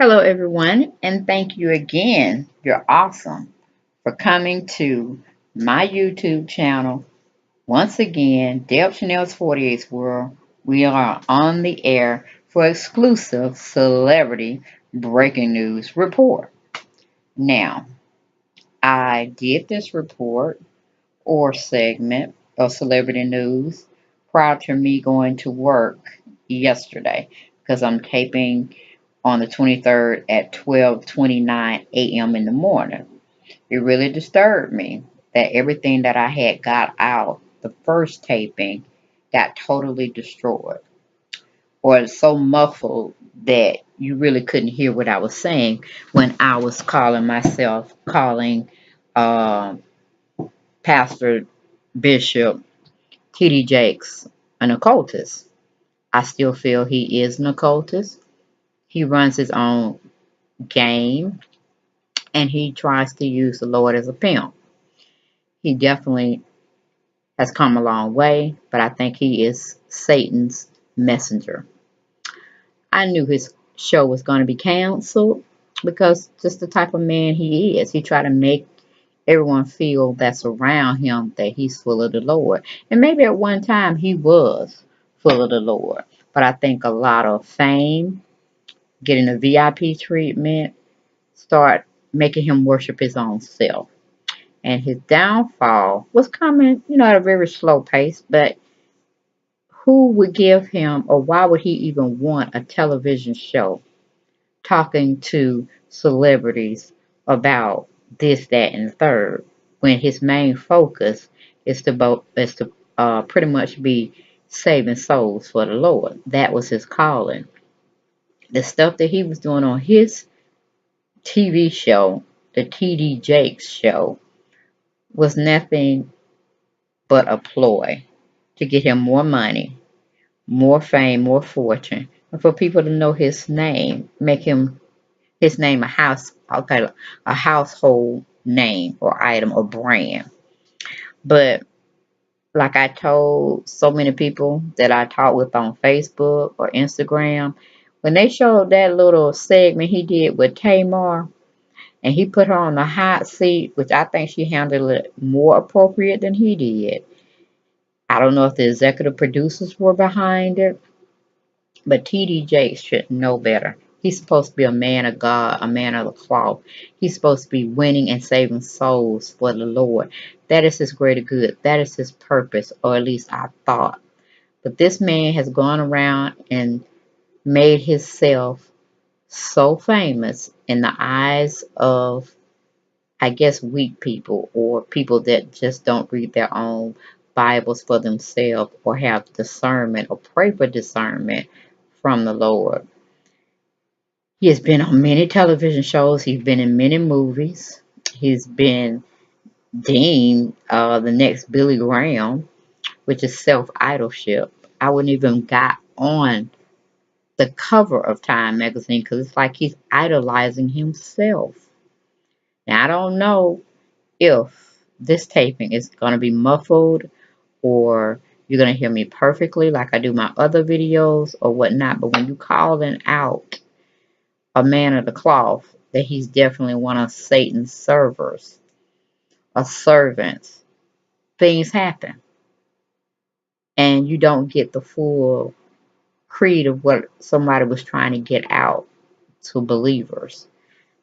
Hello, everyone, and thank you again. You're awesome for coming to my YouTube channel. Once again, Deb Chanel's 48th World. We are on the air for exclusive celebrity breaking news report. Now, I did this report or segment of celebrity news prior to me going to work yesterday because I'm taping on the 23rd at 12:29 a.m. in the morning. It really disturbed me that everything that I had got out the first taping got totally destroyed or so muffled that you really couldn't hear what I was saying when I was calling uh, Pastor Bishop T.D. Jakes an occultist. I still feel he is an occultist. He runs his own game and he tries to use the Lord as a pimp. He definitely has come a long way, but I think he is Satan's messenger. I knew his show was going to be canceled because just the type of man he is. He tried to make everyone feel that's around him that he's full of the Lord. And maybe at one time he was full of the Lord. But I think a lot of fame, getting a VIP treatment, start making him worship his own self. And his downfall was coming, at a very slow pace, but who would give him, or why would he even want a television show talking to celebrities about this, that, and the third, when his main focus is to pretty much be saving souls for the Lord? That was his calling. The stuff that he was doing on his TV show, the TD Jakes show, was nothing but a ploy to get him more money, more fame, more fortune, and for people to know his name, make his name a household name or item or brand. But like I told so many people that I talk with on Facebook or Instagram, when they showed that little segment he did with Tamar, and he put her on the hot seat, which I think she handled it more appropriate than he did. I don't know if the executive producers were behind it, but T.D. Jakes should know better. He's supposed to be a man of God, a man of the cloth. He's supposed to be winning and saving souls for the Lord. That is his greater good. That is his purpose, or at least I thought. But this man has gone around and made himself so famous in the eyes of, I guess, weak people or people that just don't read their own Bibles for themselves or have discernment or pray for discernment from the Lord. He has been on many television shows. He's been in many movies. He's been deemed the next Billy Graham, which is self-idolship. I wouldn't even got on the cover of Time magazine because it's like he's idolizing himself. Now, I don't know if this taping is going to be muffled or you're going to hear me perfectly like I do my other videos or whatnot, but when you calling out a man of the cloth, that he's definitely one of Satan's servers or servants, things happen. And you don't get the full creed of what somebody was trying to get out to believers.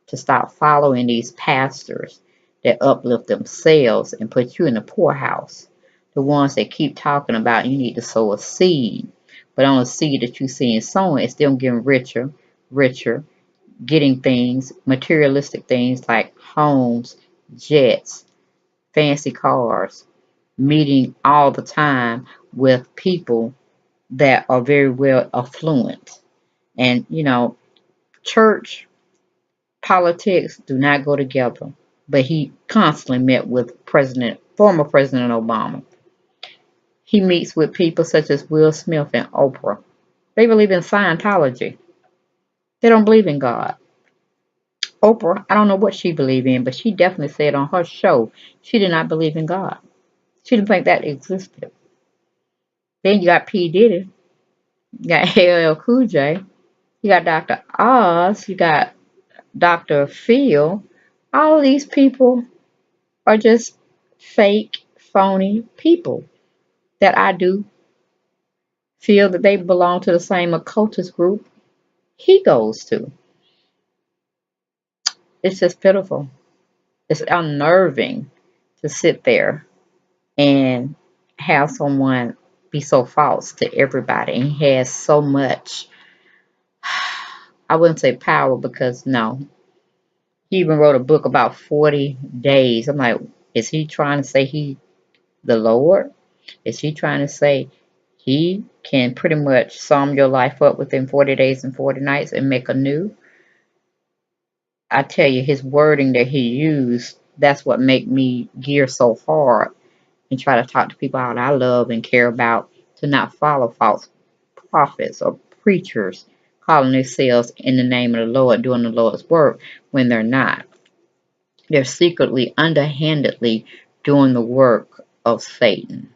To stop following these pastors that uplift themselves and put you in the poorhouse. The ones that keep talking about you need to sow a seed. But on the seed that you see in sowing, it's them getting richer, richer, getting things, materialistic things like homes, jets, fancy cars, meeting all the time with people that are very well affluent. And, church politics do not go together. But he constantly met with former President Obama. He meets with people such as Will Smith and Oprah. They believe in Scientology. They don't believe in God. Oprah, I don't know what she believed in, but she definitely said on her show she did not believe in God. She didn't think that existed. Then you got P. Diddy, you got LL Cool J. You got Dr. Oz, you got Dr. Phil. All of these people are just fake, phony people that I do feel that they belong to the same occultist group he goes to. It's just pitiful. It's unnerving to sit there and have someone be so false to everybody. And he has so much, I wouldn't say power because no. He even wrote a book about 40 days. I'm like, is he trying to say he the Lord? Is he trying to say he can pretty much sum your life up within 40 days and 40 nights and make a new? I tell you, his wording that he used, that's what make me gear so hard and try to talk to people out I love and care about to not follow false prophets or preachers calling themselves in the name of the Lord, doing the Lord's work when they're not. They're secretly, underhandedly doing the work of Satan.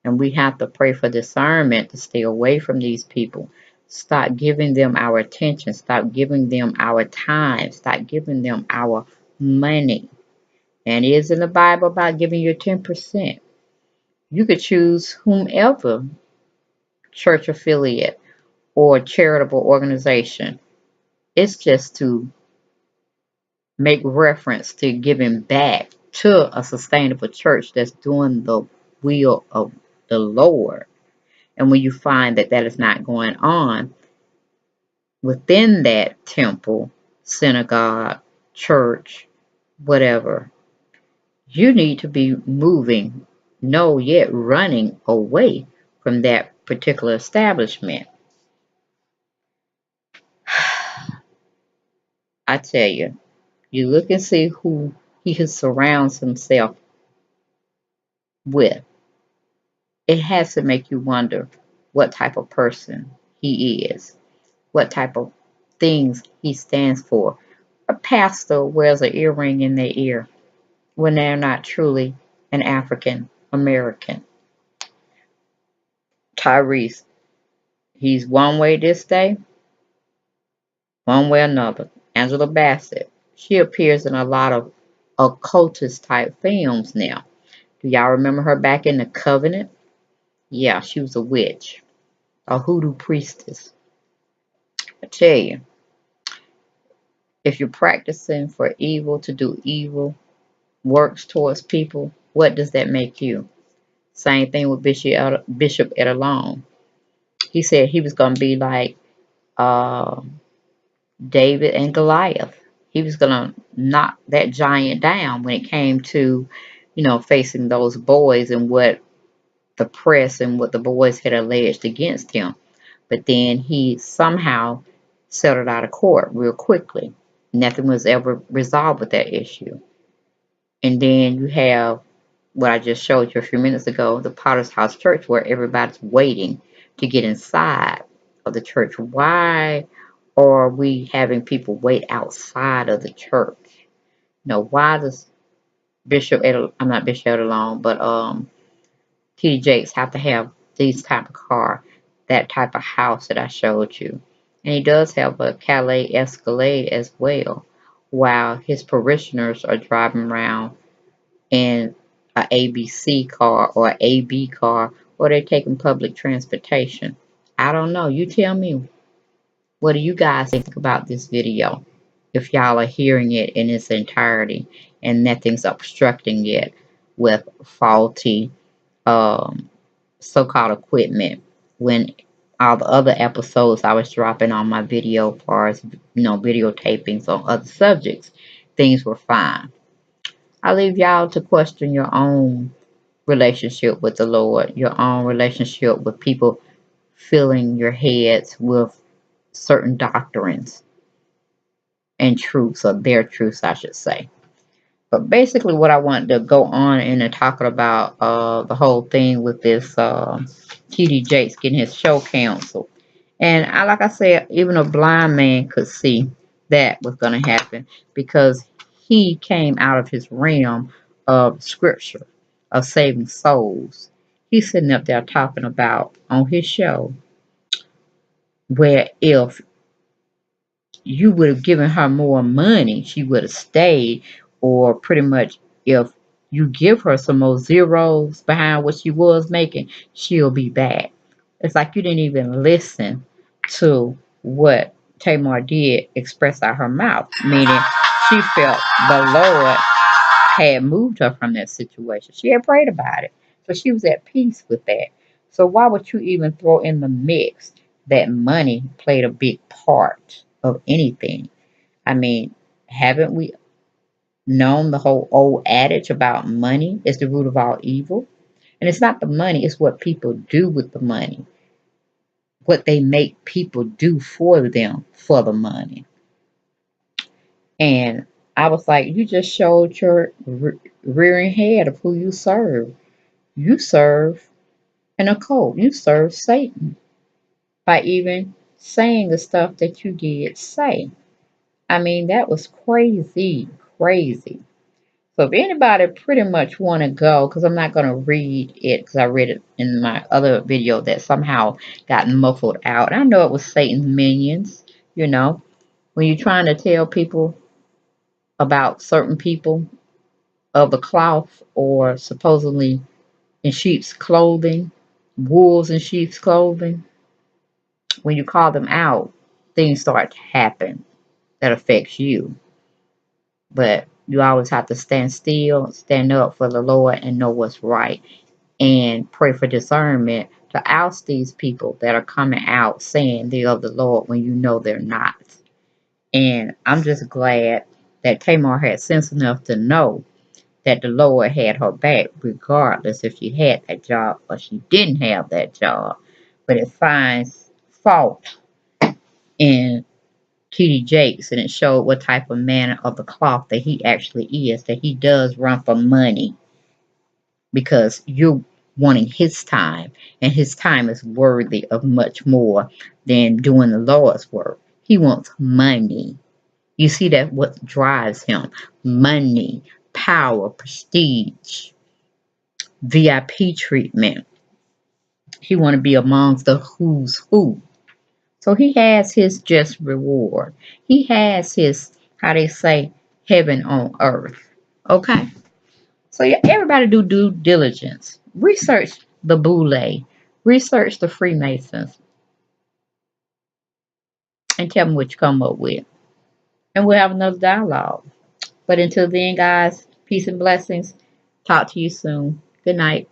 And we have to pray for discernment to stay away from these people. Stop giving them our attention. Stop giving them our time. Stop giving them our money. And it is in the Bible about giving your 10%. You could choose whomever church affiliate or charitable organization. It's just to make reference to giving back to a sustainable church that's doing the will of the Lord. And when you find that that is not going on within that temple, synagogue, church, whatever, you need to be moving, no, yet running away from that particular establishment. I tell you, you look and see who he surrounds himself with. It has to make you wonder what type of person he is, what type of things he stands for. A pastor wears an earring in their ear when they're not truly an African American. Tyrese, he's one way this day, one way another. Angela Bassett, she appears in a lot of occultist type films now. Do y'all remember her back in The Covenant? Yeah, she was a witch, a hoodoo priestess. I tell you, if you're practicing for evil to do evil works towards people, what does that make you? Same thing with Bishop Edelon. He said he was going to be like uh, David and Goliath. He was going to knock that giant down when it came to, facing those boys and what the press and what the boys had alleged against him. But then he somehow settled out of court real quickly. Nothing was ever resolved with that issue. And then you have what I just showed you a few minutes ago, the Potter's House Church, where everybody's waiting to get inside of the church. Why are we having people wait outside of the church? Why does I'm not Bishop Edelon, but T.D. Jakes have to have these type of car, that type of house that I showed you. And he does have a Calais Escalade as well, while his parishioners are driving around in a ABC car or a AB car, or they're taking public transportation. I don't know. You tell me. What do you guys think about this video? If y'all are hearing it in its entirety and nothing's obstructing it with faulty so-called equipment, when all the other episodes I was dropping on my video as far as video tapings on other subjects, things were fine. I leave y'all to question your own relationship with the Lord, your own relationship with people filling your heads with certain doctrines and truths, or their truths, I should say. But basically, what I wanted to go on and talking about the whole thing with this T.D. Jakes getting his show canceled. And like I said, even a blind man could see that was going to happen because he came out of his realm of scripture, of saving souls. He's sitting up there talking about on his show where if you would have given her more money, she would have stayed. Or pretty much, if you give her some more zeros behind what she was making, she'll be back. It's like you didn't even listen to what Tamar did express out her mouth, meaning she felt the Lord had moved her from that situation. She had prayed about it. So she was at peace with that. So why would you even throw in the mix that money played a big part of anything? I mean, haven't we known the whole old adage about money is the root of all evil? And it's not the money, it's what people do with the money, what they make people do for them for the money. And I was like, you just showed your rearing head of who you serve. You serve an occult. You serve Satan by even saying the stuff that you did say. I mean, that was crazy, crazy. So if anybody pretty much want to go, because I'm not going to read it, because I read it in my other video that somehow got muffled out. I know it was Satan's minions, you know, when you're trying to tell people about certain people of the cloth or supposedly in sheep's clothing, wolves in sheep's clothing, when you call them out, things start to happen that affects you. But you always have to stand still, stand up for the Lord and know what's right and pray for discernment to oust these people that are coming out saying they're of the Lord when you know they're not. And I'm just glad that Tamar had sense enough to know that the Lord had her back regardless if she had that job or she didn't have that job. But it finds fault in TD Jakes, and it showed what type of man of the cloth that he actually is, that he does run for money because you're wanting his time, and his time is worthy of much more than doing the Lord's work. He wants money. You see that what drives him: money, power, prestige, VIP treatment. He want to be amongst the who's who. So he has his just reward. He has his, how they say, heaven on earth. Okay? So yeah, everybody do due diligence. Research the Boule. Research the Freemasons. And tell me what you come up with. And we'll have another dialogue. But until then, guys, peace and blessings. Talk to you soon. Good night.